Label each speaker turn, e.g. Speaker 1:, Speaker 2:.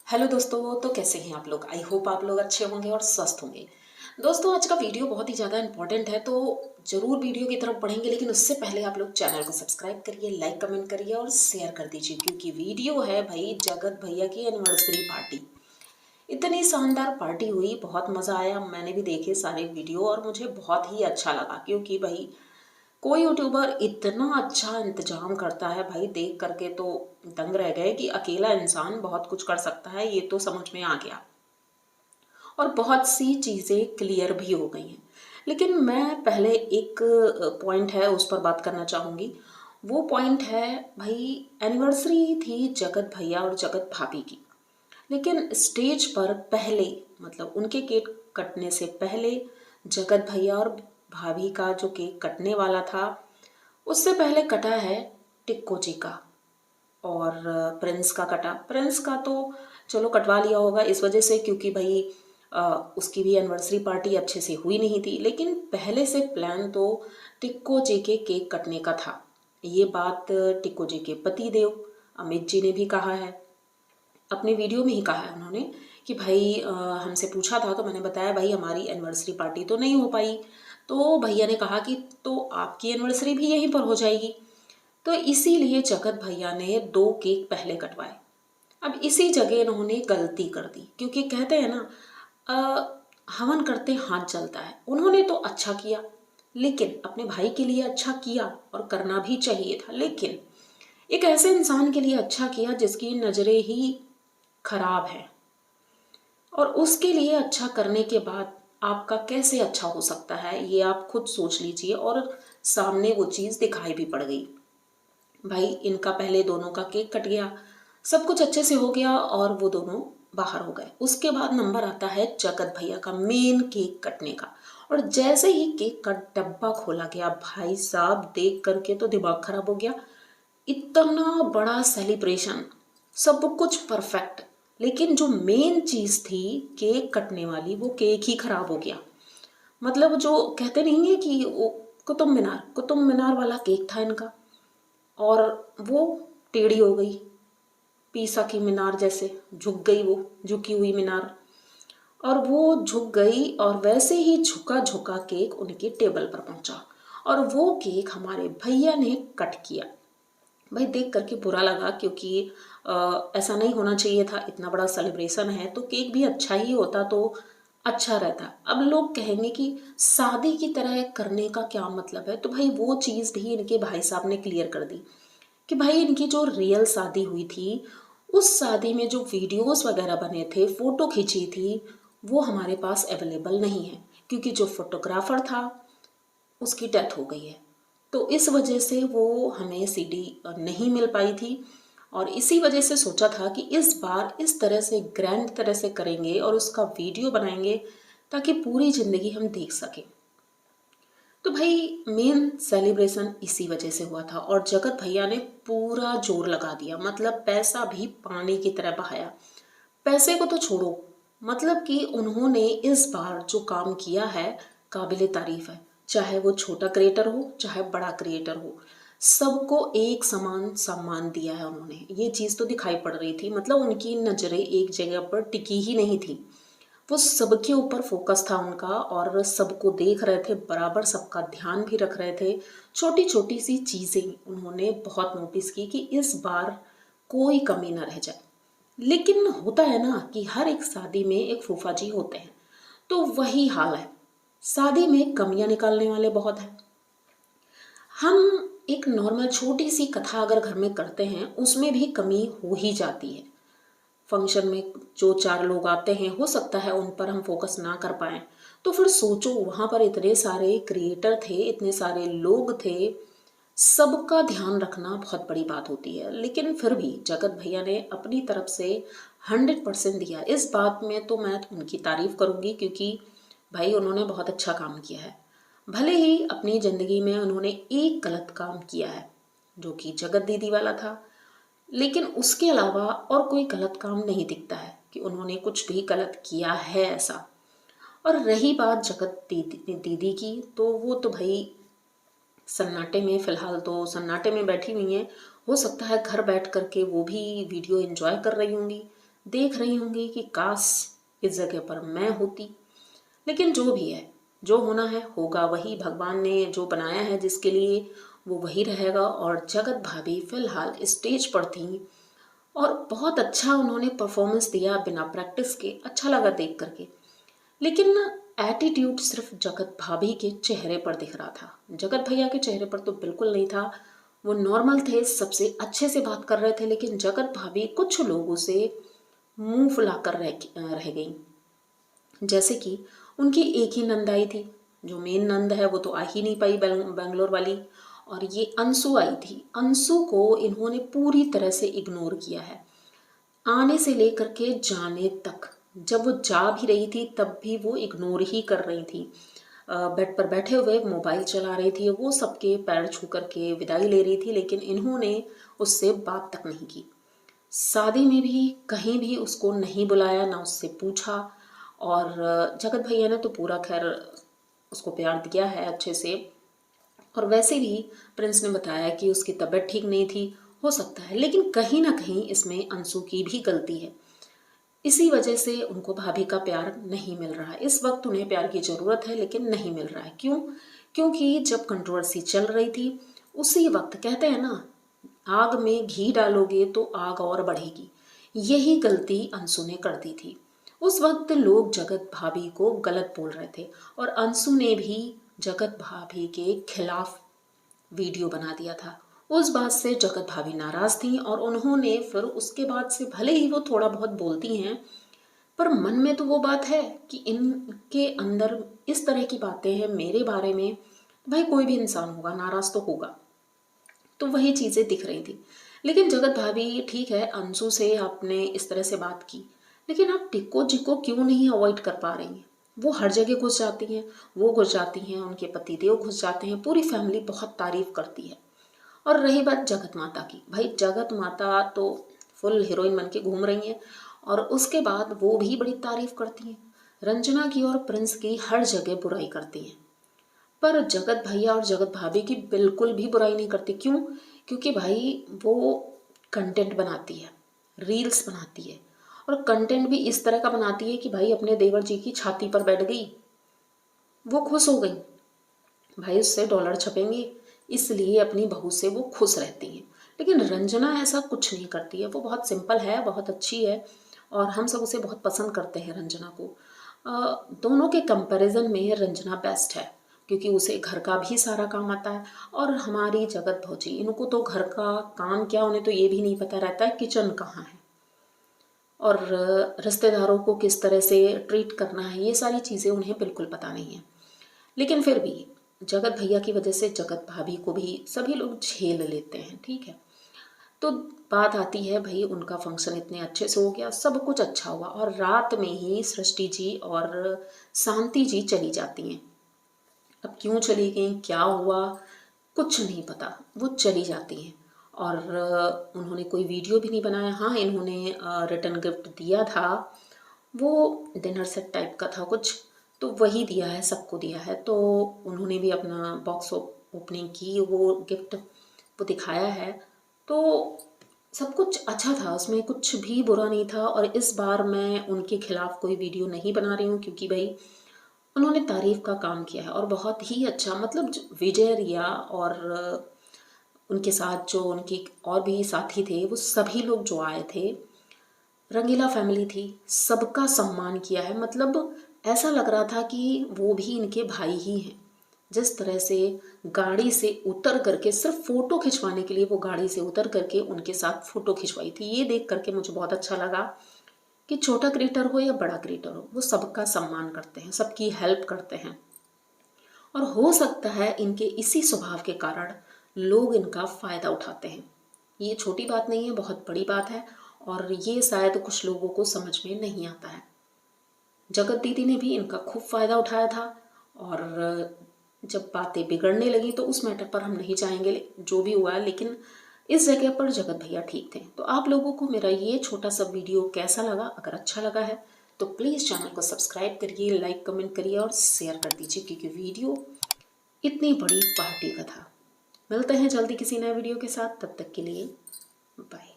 Speaker 1: Hello दोस्तों, तो कैसे हैं आप लोग। आई होप आप लोग अच्छे होंगे और स्वस्थ होंगे। दोस्तों, आज का वीडियो बहुत ही ज़्यादा इंपॉर्टेंट है, तो ज़रूर वीडियो की तरफ बढ़ेंगे, लेकिन उससे पहले आप लोग चैनल को सब्सक्राइब करिए, लाइक कमेंट करिए और शेयर कर दीजिए, क्योंकि वीडियो है भाई जगत भैया की एनिवर्सरी पार्टी। इतनी शानदार पार्टी हुई, बहुत मज़ा आया। मैंने भी देखे सारे वीडियो और मुझे बहुत ही अच्छा लगा, क्योंकि भाई कोई यूट्यूबर इतना अच्छा इंतजाम करता है भाई, देख करके तो दंग रह गए कि अकेला इंसान बहुत कुछ कर सकता है। ये तो समझ में आ गया और बहुत सी चीज़ें क्लियर भी हो गई हैं। लेकिन मैं पहले एक पॉइंट है उस पर बात करना चाहूँगी। वो पॉइंट है भाई, एनिवर्सरी थी जगत भैया और जगत भाभी की, लेकिन स्टेज पर पहले, मतलब उनके केक कटने से पहले, जगत भैया और भाभी का जो केक कटने वाला था उससे पहले कटा है टिक्को जी का। और प्रिंस का कटा। प्रिंस का तो चलो कटवा लिया होगा इस वजह से क्योंकि भाई उसकी भी एनिवर्सरी पार्टी अच्छे से हुई नहीं थी, लेकिन पहले से प्लान तो टिक्को जी के केक कटने का था। ये बात टिक्को जी के पति देव अमित जी ने भी कहा है, अपने वीडियो में ही कहा है उन्होंने कि भाई हमसे पूछा था तो मैंने बताया भाई हमारी एनिवर्सरी पार्टी तो नहीं हो पाई। तो भैया ने कहा कि तो आपकी एनिवर्सरी भी यहीं पर हो जाएगी। तो इसीलिए जगत भैया ने 2 केक पहले कटवाए। अब इसी जगह इन्होंने गलती कर दी, क्योंकि कहते हैं ना हवन करते हाथ जलता है। उन्होंने तो अच्छा किया, लेकिन अपने भाई के लिए अच्छा किया और करना भी चाहिए था, लेकिन एक ऐसे इंसान के लिए अच्छा किया जिसकी नज़रें ही खराब है, और उसके लिए अच्छा करने के बाद आपका कैसे अच्छा हो सकता है ये आप खुद सोच लीजिए। और सामने वो चीज़ दिखाई भी पड़ गई। भाई इनका पहले दोनों का केक कट गया, सब कुछ अच्छे से हो गया और वो दोनों बाहर हो गए। उसके बाद नंबर आता है जगत भैया का मेन केक कटने का। और जैसे ही केक का डब्बा खोला गया, भाई साहब देख करके तो दिमाग खराब हो गया। इतना बड़ा सेलिब्रेशन, सब कुछ परफेक्ट, लेकिन जो मेन चीज़ थी केक कटने वाली, वो केक ही खराब हो गया। मतलब जो कहते नहीं है कि वो कुतुब मीनार वाला केक था इनका, और वो टेढ़ी हो गई, पीसा की मीनार जैसे झुक गई, वो झुकी हुई मीनार। और वो झुक गई और वैसे ही झुका झुका केक उनकी टेबल पर पहुंचा, और वो केक हमारे भैया ने कट किया। भाई देख करके बुरा लगा, क्योंकि ऐसा नहीं होना चाहिए था। इतना बड़ा सेलिब्रेशन है तो केक भी अच्छा ही होता तो अच्छा रहता। अब लोग कहेंगे कि शादी की तरह करने का क्या मतलब है, तो भाई वो चीज़ भी इनके भाई साहब ने क्लियर कर दी कि भाई इनकी जो रियल शादी हुई थी, उस शादी में जो वीडियोस वगैरह बने थे, फोटो खींची थी, वो हमारे पास अवेलेबल नहीं है, क्योंकि जो फोटोग्राफर था उसकी डेथ हो गई है। तो इस वजह से वो हमें सीडी नहीं मिल पाई थी, और इसी वजह से सोचा था कि इस बार इस तरह से ग्रैंड तरह से करेंगे और उसका वीडियो बनाएंगे ताकि पूरी ज़िंदगी हम देख सकें। तो भाई मेन सेलिब्रेशन इसी वजह से हुआ था, और जगत भैया ने पूरा जोर लगा दिया, मतलब पैसा भी पानी की तरह बहाया। पैसे को तो छोड़ो, मतलब कि उन्होंने इस बार जो काम किया है काबिले तारीफ है। चाहे वो छोटा क्रिएटर हो चाहे बड़ा क्रिएटर हो, सबको एक समान सम्मान दिया है उन्होंने। ये चीज़ तो दिखाई पड़ रही थी, मतलब उनकी नज़रें एक जगह पर टिकी ही नहीं थी। वो सबके ऊपर फोकस था उनका, और सबको देख रहे थे बराबर, सबका ध्यान भी रख रहे थे। छोटी छोटी सी चीज़ें उन्होंने बहुत नोटिस की कि इस बार कोई कमी ना रह जाए। लेकिन होता है ना कि हर एक शादी में एक फूफा जी होते हैं, तो वही हाल है। शादी में कमियां निकालने वाले बहुत हैं। हम एक नॉर्मल छोटी सी कथा अगर घर में करते हैं, उसमें भी कमी हो ही जाती है। फंक्शन में जो 4 लोग आते हैं, हो सकता है उन पर हम फोकस ना कर पाएँ, तो फिर सोचो वहाँ पर इतने सारे क्रिएटर थे, इतने सारे लोग थे, सबका ध्यान रखना बहुत बड़ी बात होती है। लेकिन फिर भी जगत भैया ने अपनी तरफ से 100% दिया। इस बात में तो मैं उनकी तारीफ करूँगी, क्योंकि भाई उन्होंने बहुत अच्छा काम किया है। भले ही अपनी ज़िंदगी में उन्होंने एक गलत काम किया है, जो कि जगत दीदी वाला था, लेकिन उसके अलावा और कोई गलत काम नहीं दिखता है कि उन्होंने कुछ भी गलत किया है ऐसा। और रही बात जगत दीदी की, तो वो तो भाई सन्नाटे में, फ़िलहाल तो सन्नाटे में बैठी हुई हैं। हो सकता है घर बैठ करके वो भी वीडियो एंजॉय कर रही होंगी, देख रही होंगी कि काश इस जगह पर मैं होती। लेकिन जो भी है, जो होना है होगा, वही भगवान ने जो बनाया है जिसके लिए वो वही रहेगा। और जगत भाभी फिलहाल स्टेज पर थी और बहुत अच्छा उन्होंने परफॉर्मेंस दिया बिना प्रैक्टिस के, अच्छा लगा देख करके। लेकिन एटीट्यूड सिर्फ जगत भाभी के चेहरे पर दिख रहा था, जगत भैया के चेहरे पर तो बिल्कुल नहीं था। वो नॉर्मल थे, सबसे अच्छे से बात कर रहे थे, लेकिन जगत भाभी कुछ लोगों से मुंह फुलाकर रह गई। जैसे कि उनकी एक ही नंद आई थी, जो मेन नंद है वो तो आ ही नहीं पाई, बेंगलोर वाली। और ये अंशु आई थी, अंशु को इन्होंने पूरी तरह से इग्नोर किया है, आने से लेकर के जाने तक। जब वो जा भी रही थी तब भी वो इग्नोर ही कर रही थी। बेड पर बैठे हुए मोबाइल चला रही थी, वो सबके पैर छू करके विदाई ले रही थी, लेकिन इन्होंने उससे बात तक नहीं की। शादी में भी कहीं भी उसको नहीं बुलाया, ना उससे पूछा। और जगत भैया ने तो पूरा खैर उसको प्यार दिया है अच्छे से। और वैसे भी प्रिंस ने बताया कि उसकी तबीयत ठीक नहीं थी, हो सकता है, लेकिन कहीं ना कहीं इसमें अंशु की भी गलती है। इसी वजह से उनको भाभी का प्यार नहीं मिल रहा है। इस वक्त उन्हें प्यार की ज़रूरत है लेकिन नहीं मिल रहा है। क्यों? क्योंकि जब कंट्रोवर्सी चल रही थी उसी वक्त, कहते हैं ना, आग में घी डालोगे तो आग और बढ़ेगी। यही गलती अंशु ने कर दी थी। उस वक्त लोग जगत भाभी को गलत बोल रहे थे और अंशु ने भी जगत भाभी के खिलाफ वीडियो बना दिया था। उस बात से जगत भाभी नाराज थी और उन्होंने फिर उसके बाद से, भले ही वो थोड़ा बहुत बोलती हैं, पर मन में तो वो बात है कि इनके अंदर इस तरह की बातें हैं मेरे बारे में। भाई कोई भी इंसान होगा, नाराज तो होगा। तो वही चीज़ें दिख रही थी। लेकिन जगत भाभी, ठीक है, अंशु से आपने इस तरह से बात की, लेकिन आप टिक्को जिक्को क्यों नहीं अवॉइड कर पा रही हैं? वो हर जगह घुस जाती हैं, वो घुस जाती हैं, उनके पतिदेव घुस जाते हैं, पूरी फैमिली बहुत तारीफ करती है। और रही बात जगत माता की, भाई जगत माता तो फुल हीरोइन बन के घूम रही हैं और उसके बाद वो भी बड़ी तारीफ करती हैं। रंजना की और प्रिंस की हर जगह बुराई करती हैं, पर जगत भैया और जगत भाभी की बिल्कुल भी बुराई नहीं करती। क्यों? क्योंकि भाई वो कंटेंट बनाती है, रील्स बनाती है, और कंटेंट भी इस तरह का बनाती है कि भाई अपने देवर जी की छाती पर बैठ गई, वो खुश हो गई। भाई उससे डॉलर छपेंगे, इसलिए अपनी बहू से वो खुश रहती हैं। लेकिन रंजना ऐसा कुछ नहीं करती है, वो बहुत सिंपल है, बहुत अच्छी है और हम सब उसे बहुत पसंद करते हैं रंजना को। दोनों के कंपैरिजन में रंजना बेस्ट है, क्योंकि उसे घर का भी सारा काम आता है। और हमारी जगत भौजी, इनको तो घर का काम क्या, उन्हें तो ये भी नहीं पता रहता है किचन कहाँ है और रिश्तेदारों को किस तरह से ट्रीट करना है, ये सारी चीज़ें उन्हें बिल्कुल पता नहीं है। लेकिन फिर भी जगत भैया की वजह से जगत भाभी को भी सभी लोग झेल लेते हैं, ठीक है। तो बात आती है, भाई उनका फंक्शन इतने अच्छे से हो गया, सब कुछ अच्छा हुआ और रात में ही सृष्टि जी और शांति जी चली जाती हैं। अब क्यों चली गई, क्या हुआ, कुछ नहीं पता, वो चली जाती हैं। और उन्होंने कोई वीडियो भी नहीं बनाया। हाँ, इन्होंने रिटर्न गिफ्ट दिया था, वो डिनर सेट टाइप का था कुछ, तो वही दिया है, सबको दिया है। तो उन्होंने भी अपना बॉक्स ओपनिंग की, वो गिफ्ट वो दिखाया है। तो सब कुछ अच्छा था, उसमें कुछ भी बुरा नहीं था। और इस बार मैं उनके खिलाफ कोई वीडियो नहीं बना रही हूँ, क्योंकि भाई उन्होंने तारीफ का काम किया है और बहुत ही अच्छा। मतलब विजय, रिया और उनके साथ जो उनके और भी साथी थे, वो सभी लोग जो आए थे, रंगीला फैमिली थी, सबका सम्मान किया है। मतलब ऐसा लग रहा था कि वो भी इनके भाई ही हैं। जिस तरह से गाड़ी से उतर करके, सिर्फ फ़ोटो खिंचवाने के लिए वो गाड़ी से उतर करके उनके साथ फ़ोटो खिंचवाई थी, ये देख करके मुझे बहुत अच्छा लगा कि छोटा क्रिएटर हो या बड़ा क्रिएटर हो, वो सबका सम्मान करते हैं, सबकी हेल्प करते हैं। और हो सकता है इनके इसी स्वभाव के कारण लोग इनका फ़ायदा उठाते हैं। ये छोटी बात नहीं है, बहुत बड़ी बात है और ये शायद कुछ लोगों को समझ में नहीं आता है। जगत दीदी ने भी इनका खूब फ़ायदा उठाया था और जब बातें बिगड़ने लगी तो उस मैटर पर हम नहीं जाएंगे, जो भी हुआ। लेकिन इस जगह पर जगत भैया ठीक थे। तो आप लोगों को मेरा ये छोटा सा वीडियो कैसा लगा? अगर अच्छा लगा है तो प्लीज़ चैनल को सब्सक्राइब करिए, लाइक कमेंट करिए और शेयर कर दीजिए, क्योंकि वीडियो इतनी बड़ी पार्टी का था। मिलते हैं जल्दी किसी नए वीडियो के साथ, तब तक के लिए बाय।